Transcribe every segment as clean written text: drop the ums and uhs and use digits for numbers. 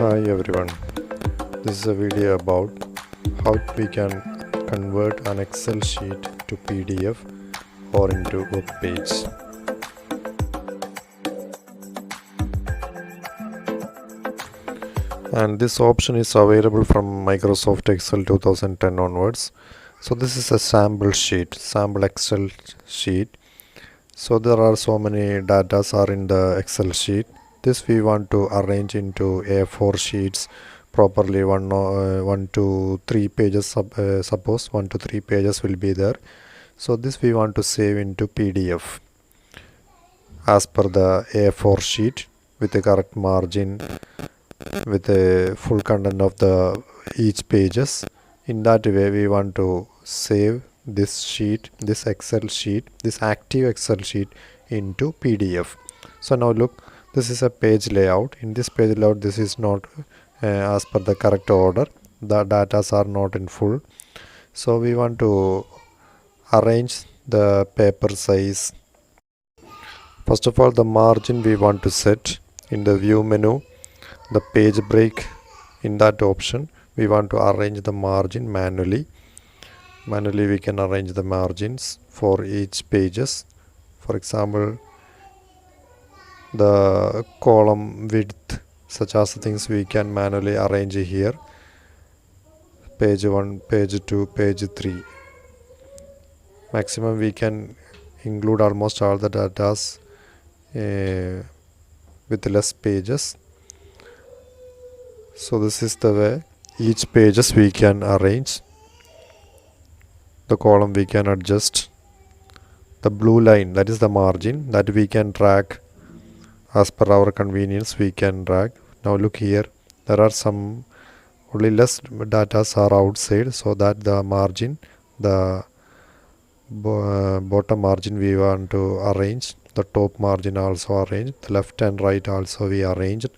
Hi everyone, this is a video about how we can convert an Excel sheet to PDF or into web page. And this option is available from Microsoft Excel 2010 onwards. So this is a sample Excel sheet. So there are so many data are in the Excel sheet. This we want to arrange into A4 sheets properly. One to three pages. Suppose 1 to 3 pages will be there. So this we want to save into PDF as per the A4 sheet with the correct margin, with the full content of the each pages. In that way we want to save this sheet, this Excel sheet, this active Excel sheet into PDF. So now look, this is a page layout. In this page layout, this is not as per the correct order. The datas are not in full. So we want to arrange the paper size. First of all, the margin we want to set in the view menu. The page break, in that option we want to arrange the margin manually. We can arrange the margins for each pages. For example, the column width, such as things we can manually arrange here. Page 1, page 2, page 3. Maximum we can include almost all the datas with less pages. So this is the way each pages we can arrange. The column we can adjust. The blue line, that is the margin, that we can drag as per our convenience. We can drag. Now look here, there are some only less datas are outside, so that the margin, the bottom margin we want to arrange, the top margin also arranged, the left and right also we arranged.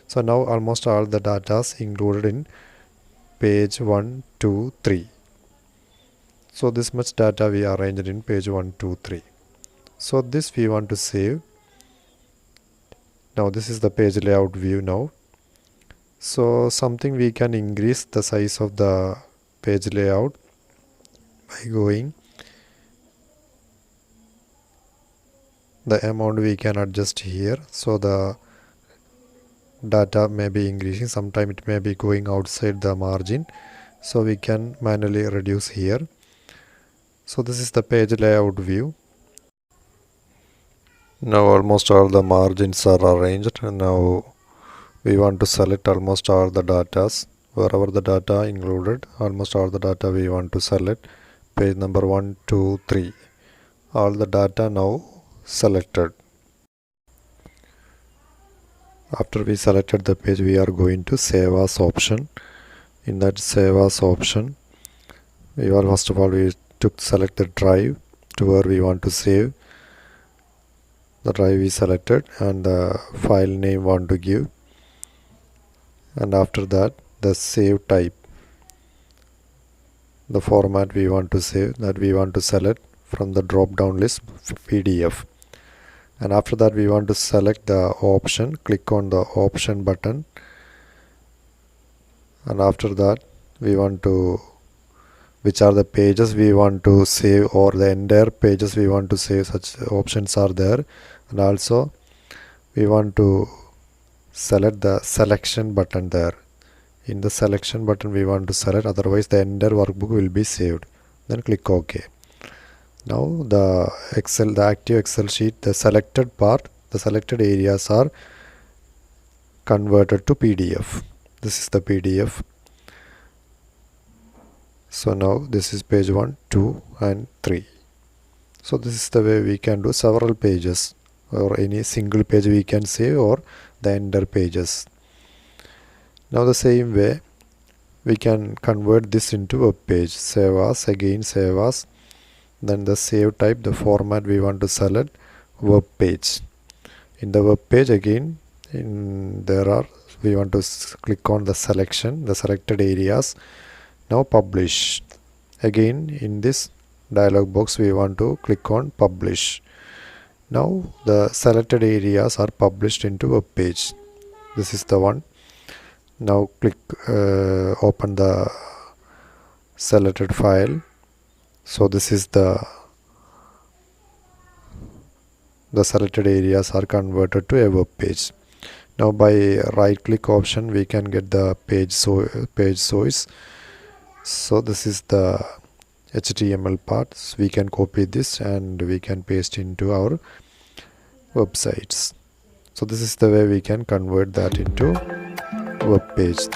So now almost all the datas included in page 1, 2, 3. So this much data we arranged in page 1, 2, 3. So this we want to save. Now this is the page layout view now. So something we can increase the size of the page layout by going the amount we can adjust here. So the data may be increasing, sometime it may be going outside the margin, so we can manually reduce here. So this is the page layout view. Now almost all the margins are arranged, and now we want to select almost all the datas. Wherever the data included, almost all the data we want to select. Page number 1, 2, 3. All the data now selected. After we selected the page, we are going to save as option. In that save as option, first of all we select the drive to where we want to save. The drive we selected, and the file name want to give, and after that the save type, the format we want to save, that we want to select from the drop down list PDF. And after that we want to select the option, click on the option button, and after that we want to which are the pages we want to save, or the entire pages we want to save. Such options are there. And also we want to select the selection button there. In the selection button we want to select, otherwise the entire workbook will be saved. Then click OK. Now the active Excel sheet, the selected part, the selected areas are converted to PDF. This is the PDF. So now this is page 1, 2 and 3. So this is the way we can do several pages, or any single page we can save, or the entire pages. Now the same way we can convert this into a page. Save as, again save as, then the save type, the format we want to select, web page. In the web page again, we want to click on the selection, the selected areas. Now publish. Again in this dialog box we want to click on publish. Now the selected areas are published into web page. This is the one. Now click open the selected file. So this is the selected areas are converted to a web page. Now by right click option we can get the page source. So this is the HTML parts. We can copy this and we can paste into our websites. So this is the way we can convert that into web page.